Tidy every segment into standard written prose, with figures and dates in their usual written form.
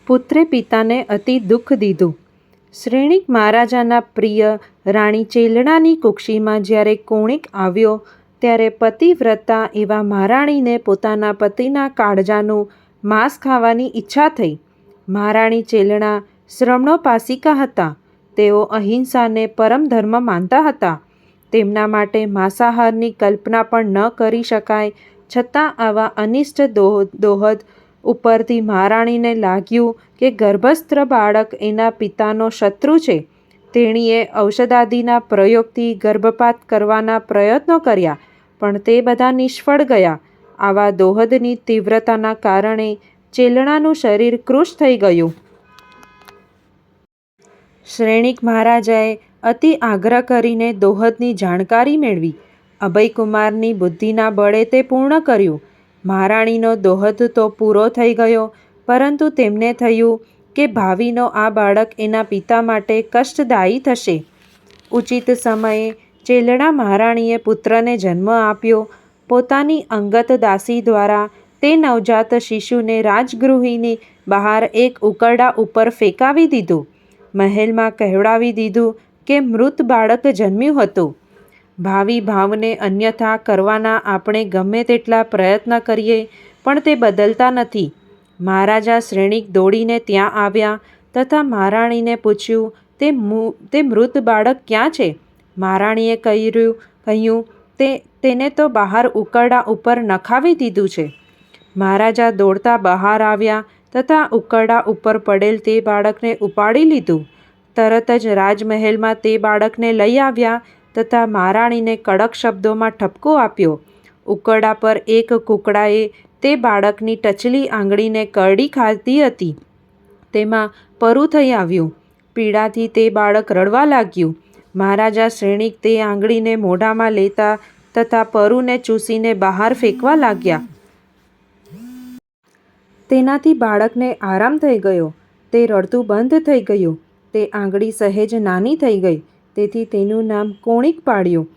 પુત્રે પિતાને અતિ દુઃખ દીધું. શ્રેણિક મહારાજાના પ્રિય રાણી ચેલડાની કુક્ષીમાં જ્યારે કોણિક આવ્યો ત્યારે પતિવ્રતા એવા મહારાણીને પોતાના પતિના કાળજાનું માંસ ખાવાની ઈચ્છા થઈ. મહારાણી ચેલણા શ્રમણોપાસિકા હતા. તેઓ અહિંસાને પરમ ધર્મ માનતા હતા. તેમના માટે માંસાહારની કલ્પના પણ ન કરી શકાય. છતાં આવા અનિષ્ટ દોહદ ઉપરથી મહારાણીને લાગ્યું કે ગર્ભસ્થ બાળક એના પિતાનો શત્રુ છે. તેણીએ ઔષધાદિના પ્રયોગથી ગર્ભપાત કરવાના પ્રયત્નો કર્યા, પણ તે બધા નિષ્ફળ ગયા. આવા દોહદની તીવ્રતાના કારણે ચેલણાનું શરીર કૃશ થઈ ગયું. શ્રેણિક મહારાજાએ અતિ આગ્રહ કરીને દોહદની જાણકારી મેળવી. અભયકુમારની બુદ્ધિના બળે તે પૂર્ણ કર્યું. મહારાણીનો દોહદ તો પૂરો થઈ ગયો, પરંતુ તેમને થયું કે ભાવિનો આ બાળક એના પિતા માટે કષ્ટદાયી થશે. ઉચિત સમયે ચેલણા મહારાણીએ પુત્રને જન્મ આપ્યો. પોતાની અંગત દાસી દ્વારા તે નવજાત શિશુને રાજગૃહની બહાર એક ઉકરડા ઉપર ફેંકાવી દીધું. મહેલમાં કહેવડાવી દીધું કે મૃત બાળક જન્મ્યું હતું. ભાવિ ભાવને અન્યથા કરવાના આપણે ગમે તેટલા પ્રયત્ન કરીએ પણ તે બદલતા નથી. મહારાજા શ્રેણિક દોડીને ત્યાં આવ્યા તથા મહારાણીને પૂછ્યું, તે મૃત બાળક ક્યાં છે? મહારાણીએ કહ્યું, તેને તો બહાર ઉકરડા ઉપર નખાવી દીધું છે. મહારાજા દોડતા બહાર આવ્યા તથા ઉકરડા ઉપર પડેલ તે બાળકને ઉપાડી લીધું. તરત જ રાજમહેલમાં તે બાળકને લઈ આવ્યા તથા મહારાણીને કડક શબ્દોમાં ઠપકો આપ્યો. ઉકરડા પર એક કુકડાએ તે બાળકની ટચલી આંગળીને કરડી ખાધી હતી. તેમાં પરુ થઈ આવ્યું. પીડાથી તે બાળક રડવા લાગ્યું. મહારાજા શ્રેણિક તે આંગળીને મોઢામાં લેતા તથા પરુને ચૂસીને બહાર ફેંકવા લાગ્યા. તેનાથી બાળકને આરામ થઈ ગયો. તે રડતું બંધ થઈ ગયું. તે આંગળી સહેજ નાની થઈ ગઈ, તેથી તેનું નામ કોણિક પાડ્યું.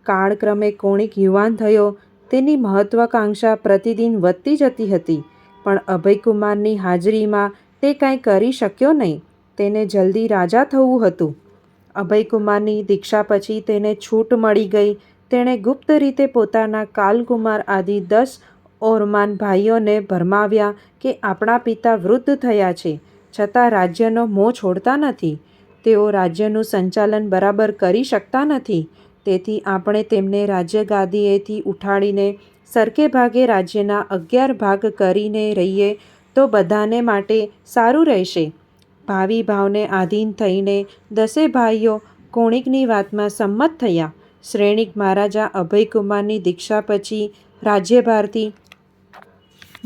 કાળક્રમે કોણિક યુવાન થયો. તેની મહત્વાકાંક્ષા પ્રતિદિન વધતી જતી હતી, પણ અભયકુમારની હાજરીમાં તે કાંઈ કરી શક્યો નહીં. તેને જલ્દી રાજા થવું હતું. અભયકુમારની દીક્ષા પછી તેને છૂટ મળી ગઈ. તેણે ગુપ્ત રીતે પોતાના કાલકુમાર આદિ 10 ઓરમાન ભાઈઓને ભરમાવ્યા કે આપણા પિતા વૃદ્ધ થયા છે, છતાં રાજ્યનો મોહ છોડતા નથી. તેઓ રાજ્યનું સંચાલન બરાબર કરી શકતા નથી. તેથી આપણે તેમને રાજ્યગાદીએથી ઉઠાડીને સરકે ભાગે રાજ્યના 11 ભાગ કરીને રહીએ તો બધાને માટે સારું રહેશે. ભાવિ ભાવને આધીન થઈને 10 ભાઈઓ કોણિકની વાતમાં સંમત થયા. શ્રેણિક મહારાજા અભયકુમારની દીક્ષા પછી રાજ્યભારથી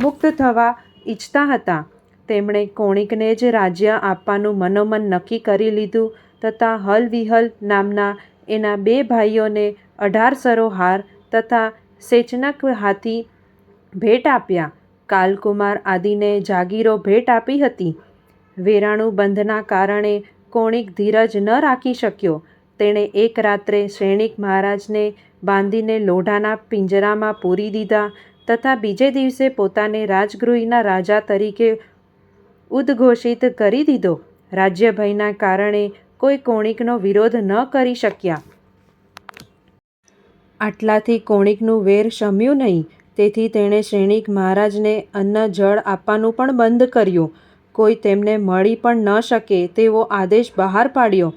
મુક્ત થવા ઈચ્છતા હતા. તેમણે કોણિકને જ રાજ્ય આપવાનું મનોમન નક્કી કરી લીધું તથા હલવિહલ નામના એના 2 ભાઈઓને 18 સરો હાર તથા સેચનક હાથી ભેટ આપ્યા. કાલકુમાર આદિને જાગીરો ભેટ આપી હતી. વેરાણુ બંધના કારણે કોણિક ધીરજ ન રાખી શક્યો. તેણે એક રાત્રે શ્રેણિક મહારાજને બાંધીને લોઢાના પિંજરામાં પૂરી દીધા તથા બીજે દિવસે પોતાને રાજગૃહના રાજા તરીકે ઉદ્ઘોષિત કરી દીધો. રાજ્યભયના કારણે કોઈ કોણિકનો વિરોધ ન કરી શક્યા. આટલાથી કોણિકનું વેર શમ્યું નહીં. તેથી તેણે શ્રેણિક મહારાજને અન્ન જળ આપવાનું પણ બંધ કર્યું. કોઈ તેમને મળી પણ ન શકે તેવો આદેશ બહાર પાડ્યો.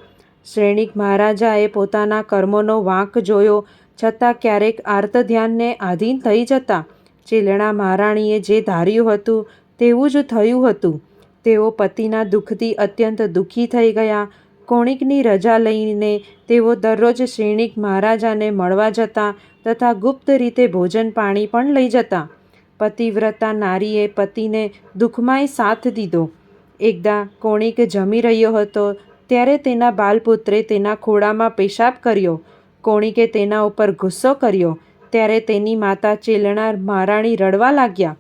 શ્રેણિક મહારાજાએ પોતાના કર્મોનો વાંક જોયો, છતાં ક્યારેક આર્તધ્યાનને આધીન થઈ જતા. ચેલણા મહારાણીએ જે ધાર્યું હતું તેવું જ થયું હતું. તેઓ પતિના દુઃખથી અત્યંત દુઃખી થઈ ગયા. કોણિકની રજા લઈને તેઓ દરરોજ શ્રેણિક મહારાજાને મળવા જતા તથા ગુપ્ત રીતે ભોજન પાણી પણ લઈ જતા. પતિવ્રતા નારીએ પતિને દુઃખમાંય સાથ દીધો. એકદા કોણિક જમી રહ્યો હતો ત્યારે તેના બાલપુત્રે તેના ખોળામાં પેશાબ કર્યો. કોણિકે તેના ઉપર ગુસ્સો કર્યો ત્યારે તેની માતા ચેલણા મહારાણી રડવા લાગ્યા.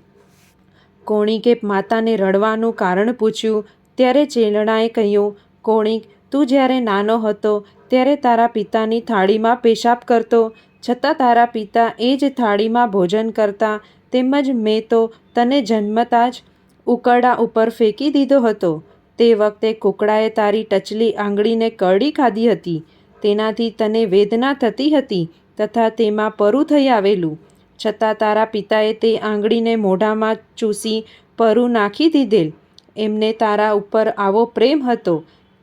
કોણિકે માતાને રડવાનું કારણ પૂછ્યું ત્યારે ચેલણાએ કહ્યું, કોણિક, તું જ્યારે નાનો હતો ત્યારે તારા પિતાની થાળીમાં પેશાબ કરતો, છતાં તારા પિતા એ જ થાળીમાં ભોજન કરતા. તેમજ મેં તો તને જન્મતા જ ઉકરડા ઉપર ફેંકી દીધો હતો. તે વખતે કુકડાએ તારી ટચલી આંગળીને કરડી ખાધી હતી. તેનાથી તને વેદના થતી હતી તથા તેમાં પરુ થઈ આવેલું. છતાં તારા પિતાએ તે આંગળીને મોઢામાં ચૂસી પરુ નાખી દીધેલ. એમને તારા ઉપર આવો પ્રેમ હતો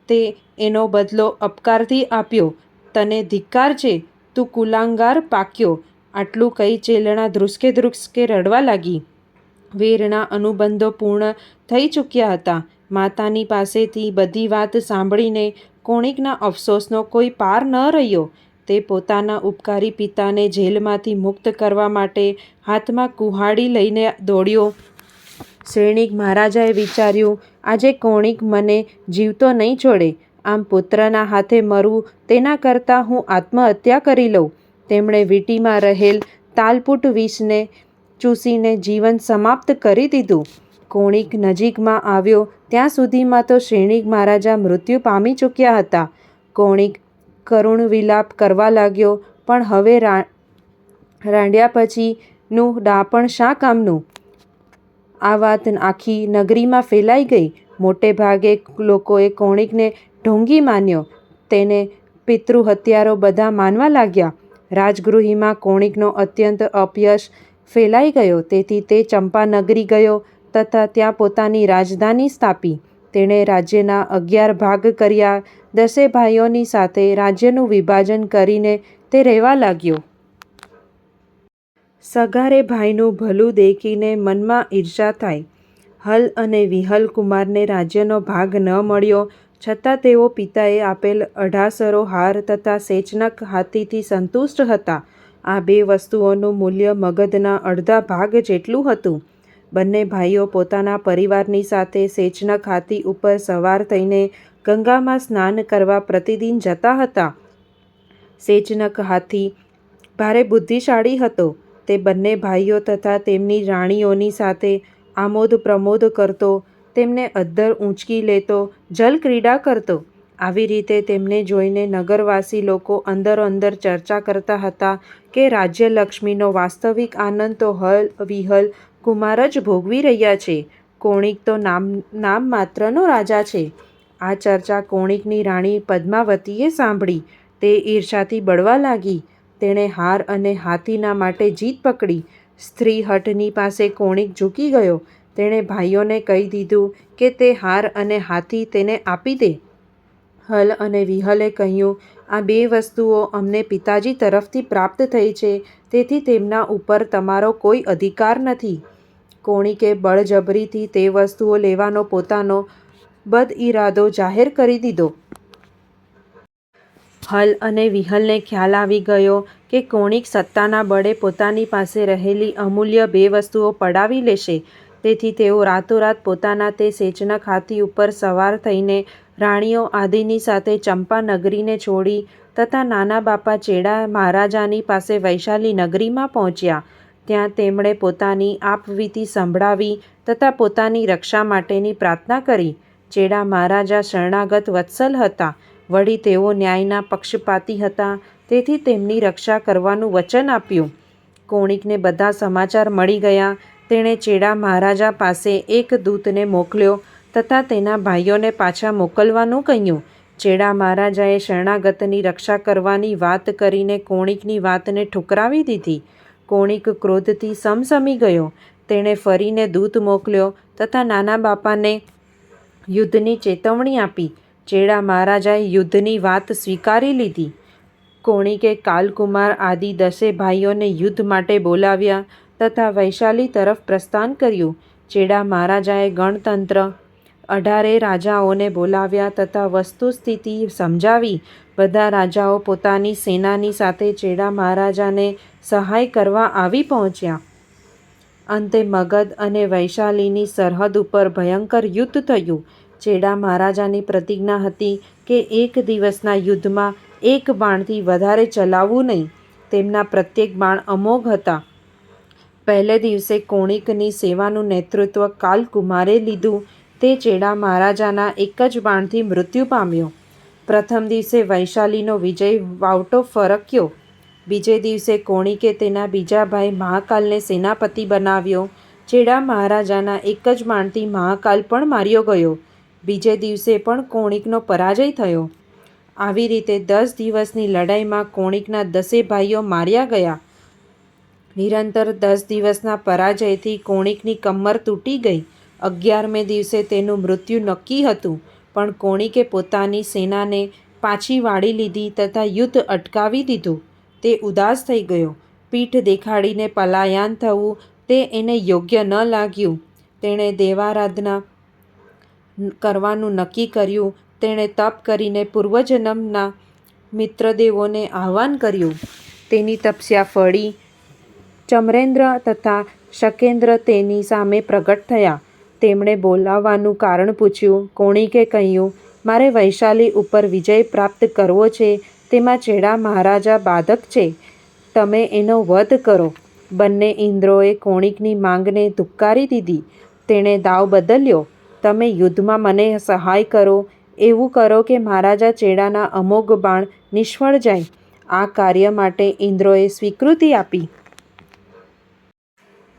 તે એનો બદલો અપકારથી આપ્યો. તને ધિક્કાર છે, તું કુલાંગાર પાક્યો. આટલું કહી ચેલણા ધ્રુસકે ધ્રુસકે રડવા લાગી. વેરના અનુબંધો પૂર્ણ થઈ ચૂક્યા હતા. માતાની પાસેથી બધી વાત સાંભળીને કોણિકના અફસોસનો કોઈ પાર ન રહ્યો. તે પોતાના ઉપકારી પિતાને જેલમાંથી મુક્ત કરવા માટે હાથમાં કુહાડી લઈને દોડ્યો. શ્રેણિક મહારાજાએ વિચાર્યું, આજે કોણિક મને જીવતો નહીં છોડે. આમ પુત્રના હાથે મરવું તેના કરતાં હું આત્મહત્યા કરી લઉં. તેમણે વીંટીમાં રહેલ તાલપુટ વિષને ચૂસીને જીવન સમાપ્ત કરી દીધું. કોણિક નજીકમાં આવ્યો ત્યાં સુધીમાં તો શ્રેણિક મહારાજા મૃત્યુ પામી ચૂક્યા હતા. કોણિક કરુણ વિલાપ કરવા લાગ્યો, પણ હવે રાંડ્યા પછીનું ડાપણ શા કામનું? આ વાત આખી નગરીમાં ફેલાઈ ગઈ. મોટે ભાગે લોકોએ કોણિકને ઢોંગી માન્યો. તેને પિતૃહત્યારો બધા માનવા લાગ્યા. રાજગૃહમાં કોણિકનો અત્યંત અપયશ ફેલાઈ ગયો. તેથી તે ચંપાનગરી ગયો તથા ત્યાં પોતાની રાજધાની સ્થાપી. તેણે રાજ્યના 11 ભાગ કર્યા. 10 ભાઈઓની સાથે રાજ્યનું વિભાજન કરીને તે રહેવા લાગ્યો. સગારે ભાઈનું ભલું દેખીને મનમાં ઈર્ષા થાય. હલ અને વિહલ કુમારને રાજ્યનો ભાગ ન મળ્યો, છતાં તેઓ પિતાએ આપેલ 18 હાર તથા સેચનક હાથીથી સંતુષ્ટ હતા. આ 2 વસ્તુઓનું મૂલ્ય મગધના અડધા ભાગ જેટલું હતું. બંને ભાઈઓ પોતાના પરિવારની સાથે સેચનક હાથી ઉપર સવાર થઈને ગંગામાં સ્નાન કરવા પ્રતિદિન જતા હતા. સેચનક હાથી ભારે બુદ્ધિશાળી હતો. તે બંને ભાઈઓ તથા તેમની રાણીઓની સાથે આમોદ પ્રમોદ કરતો, તેમને અદ્ધર ઊંચકી લેતો, જલક્રીડા કરતો. આવી રીતે તેમને જોઈને નગરવાસી લોકો અંદરોઅંદર ચર્ચા કરતા હતા કે રાજ્યલક્ષ્મીનો વાસ્તવિક આનંદ તો હલ વિહલ કુમાર જ ભોગવી રહ્યા છે. કોણિક તો નામ માત્રનો રાજા છે. આ ચર્ચા કોણિકની રાણી પદ્માવતીએ સાંભળી. તે ઈર્ષાથી બળવા લાગી. તેણે હાર અને હાથીના માટે જીત પકડી. સ્ત્રી હઠની પાસે કોણિક ઝૂકી ગયો. તેણે ભાઈઓને કહી દીધું કે તે હાર અને હાથી તેને આપી દે. હલ અને વિહલે કહ્યું, આ 2 વસ્તુઓ અમને પિતાજી તરફથી પ્રાપ્ત થઈ છે, તેથી તેમના ઉપર તમારો કોઈ અધિકાર નથી. કોણિકે બળજબરીથી તે વસ્તુઓ લેવાનો પોતાનો બદઇરાદો જાહેર કરી દીધો. હલ અને વિહલને ખ્યાલ આવી ગયો કે કોણિક સત્તાના બળે પોતાની પાસે રહેલી અમૂલ્ય 2 વસ્તુઓ પડાવી લેશે. તેથી તેઓ રાતોરાત પોતાના તે સેચનક હાથી ઉપર સવાર થઈને રાણીઓ આદિની સાથે ચંપાનગરીને છોડી તથા નાના બાપા ચેડા મહારાજાની પાસે વૈશાલી નગરીમાં પહોંચ્યા. ત્યાં તેમણે પોતાની આપવીતી સંભળાવી તથા પોતાની રક્ષા માટેની પ્રાર્થના કરી. ચેડા મહારાજા શરણાગત વત્સલ હતા. વળી તેઓ ન્યાયના પક્ષપાતી હતા. તેથી તેમની રક્ષા કરવાનું વચન આપ્યું. કોણિકને બધા સમાચાર મળી ગયા. તેણે ચેડા મહારાજા પાસે એક દૂતને મોકલ્યો તથા તેના ભાઈઓને પાછા મોકલવાનું કહ્યું. ચેડા મહારાજાએ શરણાગતની રક્ષા કરવાની વાત કરીને કોણિકની વાતને ઠુકરાવી દીધી. કોણિક ક્રોધથી સમસમી ગયો. તેણે ફરીને દૂત મોકલ્યો તથા નાના બાપાને યુદ્ધની ચેતવણી આપી. ચેડા મહારાજાએ યુદ્ધની વાત સ્વીકારી લીધી. કોણિકે કાલકુમાર આદિ 10 ભાઈઓને યુદ્ધ માટે બોલાવ્યા તથા વૈશાલી તરફ પ્રસ્થાન કર્યું. ચેડા મહારાજાએ ગણતંત્ર 18 રાજાઓને બોલાવ્યા તથા વસ્તુસ્થિતિ સમજાવી. બધા રાજાઓ પોતાની સેનાની સાથે ચેડા મહારાજાને સહાય કરવા આવી પહોંચ્યા. અંતે મગધ અને વૈશાલીની સરહદ ઉપર ભયંકર યુદ્ધ થયું. ચેડા મહારાજાની પ્રતિજ્ઞા હતી કે એક દિવસના યુદ્ધમાં 1 બાણથી વધારે ચલાવવું નહીં. તેમના પ્રત્યેક બાણ અમોઘ હતા. પહેલે દિવસે કોણિકની સેવાનું નેતૃત્વ કાલકુમારે લીધું. તે ચેડા મહારાજાના એક જ બાણથી મૃત્યુ પામ્યો. પ્રથમ દિવસે વૈશાલીનો વિજય વાવટો ફરક્યો. બીજે દિવસે કોણિકે તેના બીજા ભાઈ મહાકાલને સેનાપતિ બનાવ્યો. ચેડા મહારાજાના એક જ બાણથી મહાકાલ પણ માર્યો ગયો. બીજે દિવસે પણ કોણિકનો પરાજય થયો. આવી રીતે 10 દિવસની લડાઈમાં કોણિકના 10 ભાઈઓ માર્યા ગયા. નિરંતર 10 દિવસના પરાજયથી કોણિકની કમર તૂટી ગઈ. 11મે દિવસે તેનું મૃત્યુ નક્કી હતું, પણ કોણિકે પોતાની સેનાને પાછી વાળી લીધી તથા યુદ્ધ અટકાવી દીધું. તે ઉદાસ થઈ ગયો. પીઠ દેખાડીને પલાયન થવું તે એને યોગ્ય ન લાગ્યું. તેણે દેવારાધના કરવાનું નક્કી કર્યું. તેણે તપ કરીને પૂર્વજન્મના મિત્રદેવોને આહ્વાન કર્યું. તેની તપસ્યા ફળી. ચમરેન્દ્ર તથા શકેન્દ્ર તેની સામે પ્રગટ થયા. તેમણે બોલાવવાનું કારણ પૂછ્યું. કોણિકે કહ્યું, મારે વૈશાલી ઉપર વિજય પ્રાપ્ત કરવો છે. તેમાં ચેડા મહારાજા બાધક છે. તમે એનો વધ કરો. બંને ઇન્દ્રોએ કોણિકની માંગને ધુક્કારી દીધી. તેણે દાવ બદલ્યો. તમે યુદ્ધમાં મને સહાય કરો. એવું કરો કે મહારાજા ચેડાના અમોઘ બાણ નિષ્ફળ જાય. આ કાર્ય માટે ઇન્દ્રોએ સ્વીકૃતિ આપી.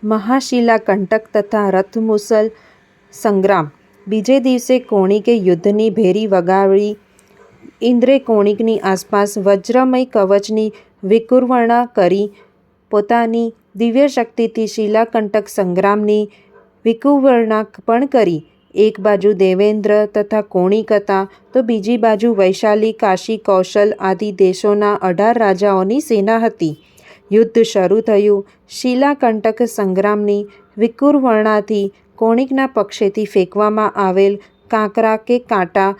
મહાશિલાકંટક તથા રથમુસલ સંગ્રામ. બીજે દિવસે કોણિકે યુદ્ધની ભેરી વગાડી. ઇન્દ્રે કોણિકની આસપાસ વજ્રમય કવચની વિકુર્વણા કરી. પોતાની દિવ્ય શક્તિથી શિલાકંટક સંગ્રામની વિકુર્વણા પણ કરી. એક બાજુ દેવેન્દ્ર તથા કોણિક હતા, તો બીજી બાજુ વૈશાલી, કાશી, કૌશલ આદિ દેશોના 18 રાજાઓની સેના હતી. યુદ્ધ શરૂ થયું. શિલાકંટક સંગ્રામની વિકુર્વણાથી કોણિકના પક્ષેથી ફેંકવામાં આવેલ કાંકરા કે કાંટા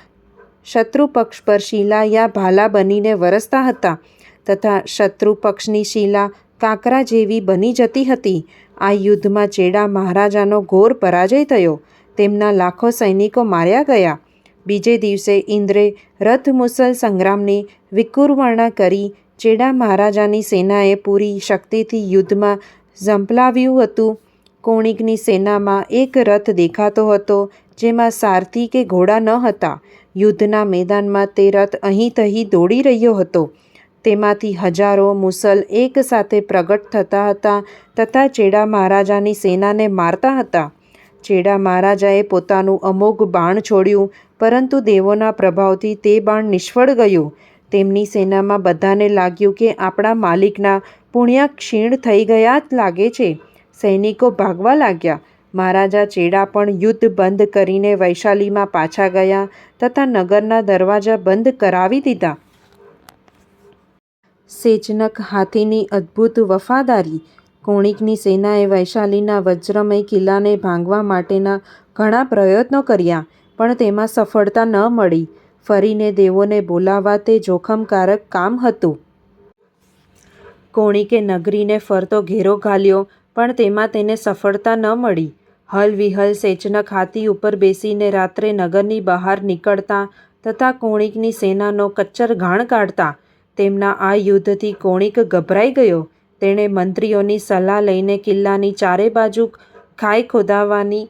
શત્રુ પક્ષ પર શિલા યા ભાલા બનીને વરસતા હતા તથા શત્રુ પક્ષની શિલા કાંકરા જેવી બની જતી હતી. આ યુદ્ધમાં ચેડા મહારાજાનો ઘોર પરાજય થયો. તેમના લાખો સૈનિકો માર્યા ગયા. બીજે દિવસે ઇન્દ્રે રથમુસલ સંગ્રામની વિકુર્વણા કરી. ચેડા મહારાજાની સેનાએ પૂરી શક્તિથી યુદ્ધમાં ઝંપલાવ્યું હતું. કોણિકની સેનામાં એક રથ દેખાતો હતો, જેમાં સારથી કે ઘોડા ન હતા. યુદ્ધના મેદાનમાં તે રથ અહીં તહીં દોડી રહ્યો હતો. તેમાંથી હજારો મુસલ એક સાથે પ્રગટ થતા હતા તથા ચેડા મહારાજાની સેનાને મારતા હતા. ચેડા મહારાજાએ પોતાનું અમોઘ બાણ છોડ્યું, પરંતુ દેવોના પ્રભાવથી તે બાણ નિષ્ફળ ગયું. તેમની સેનામાં બધાને લાગ્યું કે આપણા માલિકના પુણ્ય ક્ષીણ થઈ ગયા લાગે છે. સૈનિકો ભાગવા લાગ્યા. મહારાજા ચેડા પણ યુદ્ધ બંધ કરીને વૈશાલીમાં પાછા ગયા તથા નગરના દરવાજા બંધ કરાવી દીધા. સેચનક હાથીની અદ્ભુત વફાદારી. કોણિકની સેનાએ વૈશાલીના વજ્રમય કિલ્લાને ભાંગવા માટેના ઘણા પ્રયત્નો કર્યા, પણ તેમાં સફળતા ન મળી. ફરીને દેવોને બોલાવવા તે જોખમકારક કામ હતું. કોણિકે નગરીને ફરતો ઘેરો ઘાલ્યો, પણ તેમાં તેને સફળતા ન મળી. હલ વિહલ સેચનક હાથી ઉપર બેસીને રાત્રે નગરની બહાર નીકળતા તથા કોણિકની સેનાનો કચ્ચર ઘાણ કાઢતા. તેમના આ યુદ્ધથી કોણિક ગભરાઈ ગયો. તેણે મંત્રીઓની સલાહ લઈને કિલ્લાની ચારે બાજુ ખાઈ ખોદાવવાની,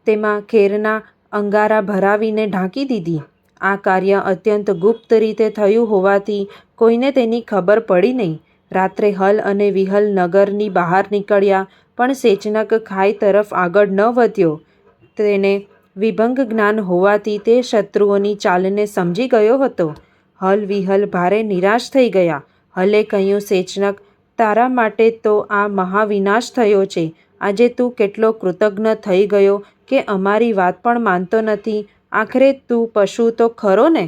તેમાં ખેરના અંગારા ભરાવીને ઢાંકી દીધી. આ કાર્ય અત્યંત ગુપ્ત રીતે થયું હોવાથી કોઈને તેની ખબર પડી નહીં. રાત્રે હલ અને વિહલ નગરની બહાર નીકળ્યા, પણ સેચનક ખાઈ તરફ આગળ ન વધ્યો. તેને વિભંગ જ્ઞાન હોવાથી તે શત્રુઓની ચાલને સમજી ગયો હતો. હલ વિહલ ભારે નિરાશ થઈ ગયા. હલે કહ્યું, સેચનક, તારા માટે તો આ મહાવિનાશ થયો છે. આજે તું કેટલો કૃતજ્ઞ થઈ ગયો કે અમારી વાત પણ માનતો નથી. આખરે તું પશુ તો ખરો ને?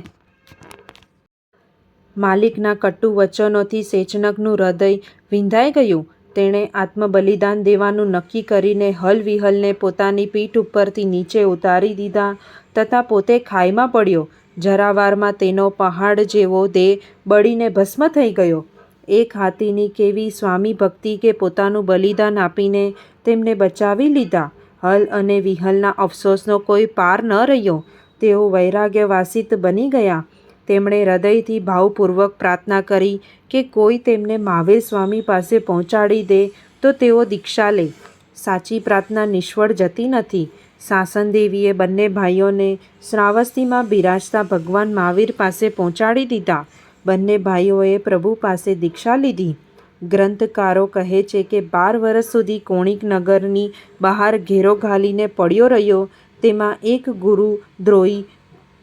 માલિકના કટુ વચનોથી સેચનકનું હૃદય વિંધાઈ ગયું. તેણે આત્મબલિદાન દેવાનું નક્કી કરીને હલ વિહલને પોતાની પીઠ ઉપરથી નીચે ઉતારી દીધા તથા પોતે ખાઈમાં પડ્યો. જરાવારમાં તેનો પહાડ જેવો દેહ બળીને ભસ્મ થઈ ગયો. એક હાથીની કેવી સ્વામી ભક્તિ કે પોતાનું બલિદાન આપીને તેમને બચાવી લીધા. હલ અને વિહલના અફસોસનો કોઈ પાર ન રહ્યો. તેઓ વૈરાગ્યવાસિત બની ગયા. તેમણે હૃદયથી ભાવપૂર્વક પ્રાર્થના કરી કે કોઈ તેમને મહાવીર સ્વામી પાસે પહોંચાડી દે તો તેઓ દીક્ષા લે. સાચી પ્રાર્થના નિષ્ફળ જતી નથી. સાસનદેવીએ બંને ભાઈઓને શ્રાવસ્તીમાં બિરાજતા ભગવાન મહાવીર પાસે પહોંચાડી દીધા. બંને ભાઈઓએ પ્રભુ પાસે દીક્ષા લીધી. ગ્રંથકારો કહે છે કે 12 વર્ષ સુધી કોણિક નગરની બહાર ઘેરો ઘાલીને પડ્યો રહ્યો. તેમાં એક ગુરુદ્રોહી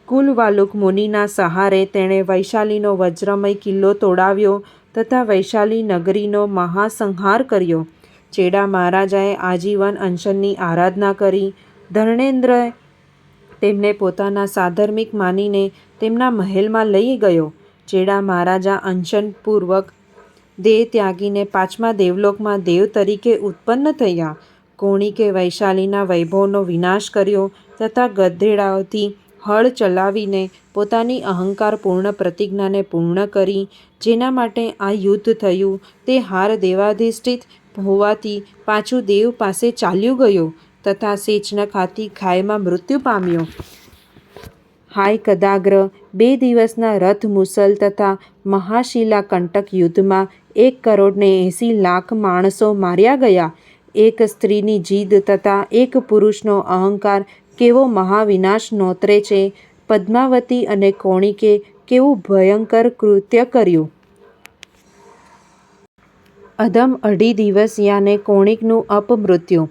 કુલવાલુક મુનિના સહારે તેણે વૈશાલીનો વજ્રમય કિલ્લો તોડાવ્યો તથા વૈશાલી નગરીનો મહાસંહાર કર્યો. ચેડા મહારાજાએ આજીવન અનશનની આરાધના કરી. ધર્મેન્દ્રએ તેમને પોતાના સાધર્મિક માનીને તેમના મહેલમાં લઈ ગયો. ચેડા મહારાજા અનશનપૂર્વક દેહ ત્યાગીને 5મા દેવલોકમાં દેવ તરીકે ઉત્પન્ન થયા. કોણિકે વૈશાલીના વૈભવનો વિનાશ કર્યો તથા ગધેડાઓથી હળ ચલાવીને પોતાની અહંકારપૂર્ણ પ્રતિજ્ઞાને પૂર્ણ કરી. જેના માટે આ યુદ્ધ થયું તે હાર દેવાધિષ્ઠિત હોવાથી પાછું દેવ પાસે ચાલ્યું ગયું તથા સેચન ખાતી ખાઈમાં મૃત્યુ પામ્યો. હાય કદાગ્ર, 2 દિવસના રથ મુસલ તથા મહાશિલા કંટક યુદ્ધમાં 1,80,00,000 માણસો માર્યા ગયા. એક સ્ત્રીની જીદ તથા એક પુરુષનો અહંકાર કેવો મહાવિનાશ નોતરે છે. પદ્માવતી અને કોણિકે કેવું ભયંકર કૃત્ય કર્યું. અધમ 2.5 દિવસ યાને કોણિકનું અપમૃત્યુ.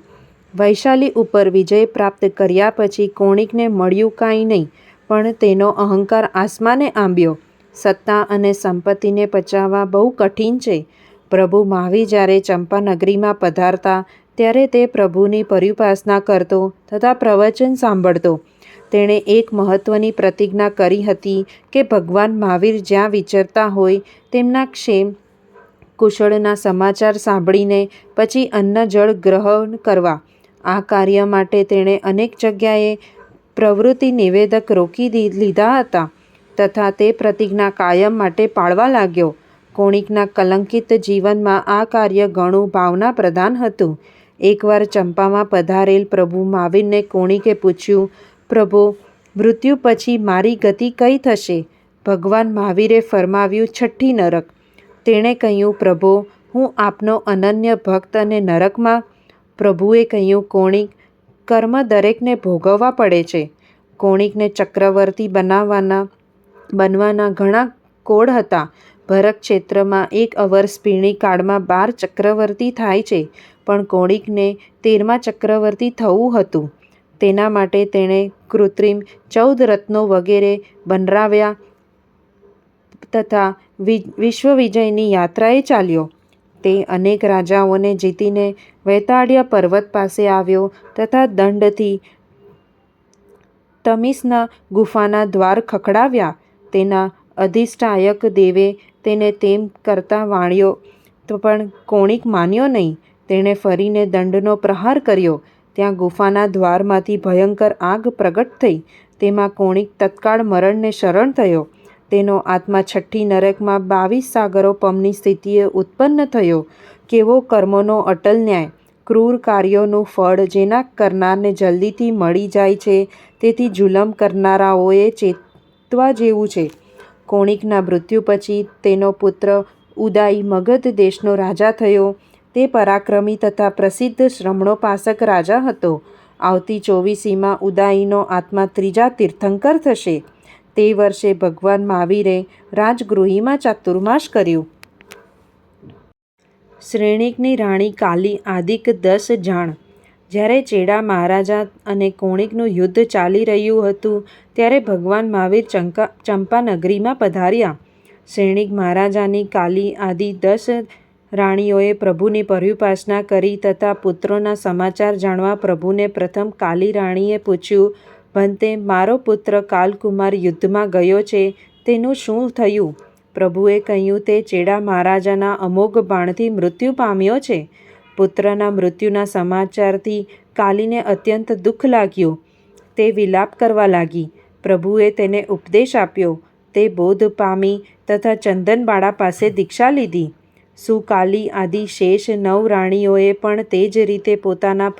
વૈશાલી ઉપર વિજય પ્રાપ્ત કર્યા પછી કોણિકને મળ્યું કાંઈ નહીં, પણ તેનો અહંકાર આસમાને આંબ્યો. સત્તા અને સંપત્તિને પચાવવા બહુ કઠિન છે. પ્રભુ મહાવીર જ્યારે ચંપાનગરીમાં પધારતા ત્યારે તે પ્રભુની પર્યુપાસના કરતો તથા પ્રવચન સાંભળતો. તેણે એક મહત્વની પ્રતિજ્ઞા કરી હતી કે ભગવાન મહાવીર જ્યાં વિચરતા હોય તેમના ક્ષેમ કુશળના સમાચાર સાંભળીને પછી અન્ન જળ ગ્રહણ કરવા. આ કાર્ય માટે તેણે અનેક જગ્યાએ પ્રવૃત્તિ નિવેદક રોકી લીધા હતા તથા તે પ્રતિજ્ઞા કાયમ માટે પાળવા લાગ્યો. કોણિકના કલંકિત જીવનમાં આ કાર્ય ઘણું ભાવના પ્રધાન હતું. એકવાર ચંપામાં પધારેલ પ્રભુ મહાવીરને કોણિકે પૂછ્યું, પ્રભો, મૃત્યુ પછી મારી ગતિ કઈ થશે? ભગવાન મહાવીરે ફરમાવ્યું, 6ઠ્ઠી નરક. તેણે કહ્યું, પ્રભો, હું આપનો અનન્ય ભક્ત અને નરકમાં? પ્રભુએ કહ્યું, કોણિક, કર્મ દરેકને ભોગવવા પડે છે. કોણિકને ચક્રવર્તી બનવાના ઘણા કોડ હતા. ભરત ક્ષેત્રમાં 1 અવર્ષપીણી કાળમાં 12 ચક્રવર્તી થાય છે, પણ કોણિકને 13મા ચક્રવર્તી થવું હતું. તેના માટે તેણે કૃત્રિમ 14 રત્નો વગેરે બનાવ્યા તથા વિશ્વવિજયની યાત્રાએ ચાલ્યો. તે અનેક રાજાઓને જીતીને વૈતાળ્ય પર્વત પાસે આવ્યો તથા દંડથી તમીસના ગુફાના દ્વાર ખખડાવ્યા. તેના અધિષ્ઠાયક દેવે તેને તેમ કરતા વાણ્યો, પણ કોણિક માન્યો નહીં. તેણે ફરીને દંડનો પ્રહાર કર્યો. ત્યાં ગુફાના દ્વારમાંથી ભયંકર આગ પ્રગટ થઈ. તેમાં કોણિક તત્કાળ મરણને શરણ થયો. તેનો આત્મા 6ઠ્ઠી નરકમાં 22 સાગરો પમની સ્થિતિએ ઉત્પન્ન થયો. કેવો કર્મોનો અટલ ન્યાય! ક્રૂર કાર્યોનું ફળ જેના કરનારને જલ્દીથી મળી જાય છે, તેથી જુલમ કરનારાઓએ ચેતવા જેવું છે. કોણિકના મૃત્યુ પછી તેનો પુત્ર ઉદાઈ મગધ દેશનો રાજા થયો. તે પરાક્રમી તથા પ્રસિદ્ધ શ્રમણોપાસક રાજા હતો. આવતી 24મીમાં ઉદાઈનો આત્મા 3જા તીર્થંકર થશે. તે વર્ષે ભગવાન મહાવીરે રાજગૃહમાં ચાતુર્માસ કર્યું. શ્રેણિકની રાણી કાલી આદિક 10 જાણ. જ્યારે ચેડા મહારાજા અને કોણિકનું યુદ્ધ ચાલી રહ્યું હતું ત્યારે ભગવાન મહાવીર ચંપાનગરીમાં પધાર્યા. શ્રેણિક મહારાજાની કાલી આદિ 10 રાણીઓએ પ્રભુની પર્યુપાસના કરી તથા પુત્રોના સમાચાર જાણવા પ્રભુને પ્રથમ કાલી રાણીએ પૂછ્યું, ભંતે, મારો પુત્ર કાલકુમાર યુદ્ધમાં ગયો છે, તેનું શું થયું? પ્રભુએ કહ્યું, તે ચેડા મહારાજાના અમોઘ બાણથી મૃત્યુ પામ્યો છે. પુત્રના મૃત્યુના સમાચારથી કાલીને અત્યંત દુઃખ લાગ્યું. તે વિલાપ કરવા લાગી. પ્રભુએ તેને ઉપદેશ આપ્યો. તે બોધ પામી તથા ચંદનબાળા પાસે દીક્ષા લીધી. સુકાલી આદિ શેષ 9 રાણીઓએ પણ તે જ રીતે પોતાના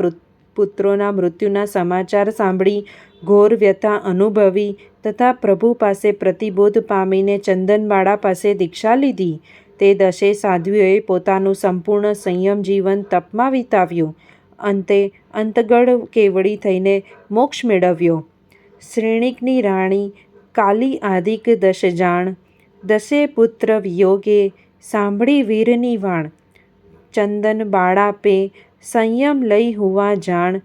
પુત્રોના મૃત્યુના સમાચાર સાંભળી ઘોર વ્યથા અનુભવી તથા પ્રભુ પાસે પ્રતિબોધ પામીને ચંદનબાળા પાસે દીક્ષા લીધી. તે 10 સાધ્વીઓએ પોતાનું સંપૂર્ણ સંયમ જીવન તપમાં વિતાવ્યું. અંતે અંતગળ કેવડી થઈને મોક્ષ મેળવ્યો. શ્રેણિકની રાણી કાલી આદિક 10 જાણ. 10 પુત્ર વિયોગે સાંભળી વીરની વાણ. ચંદન બાળા પે સંયમ લઈ હુવા જાણ.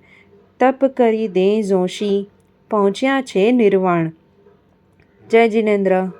તપ કરી દેહ જોશી પહોંચ્યા છે નિર્વાણ. જય જિનેન્દ્ર.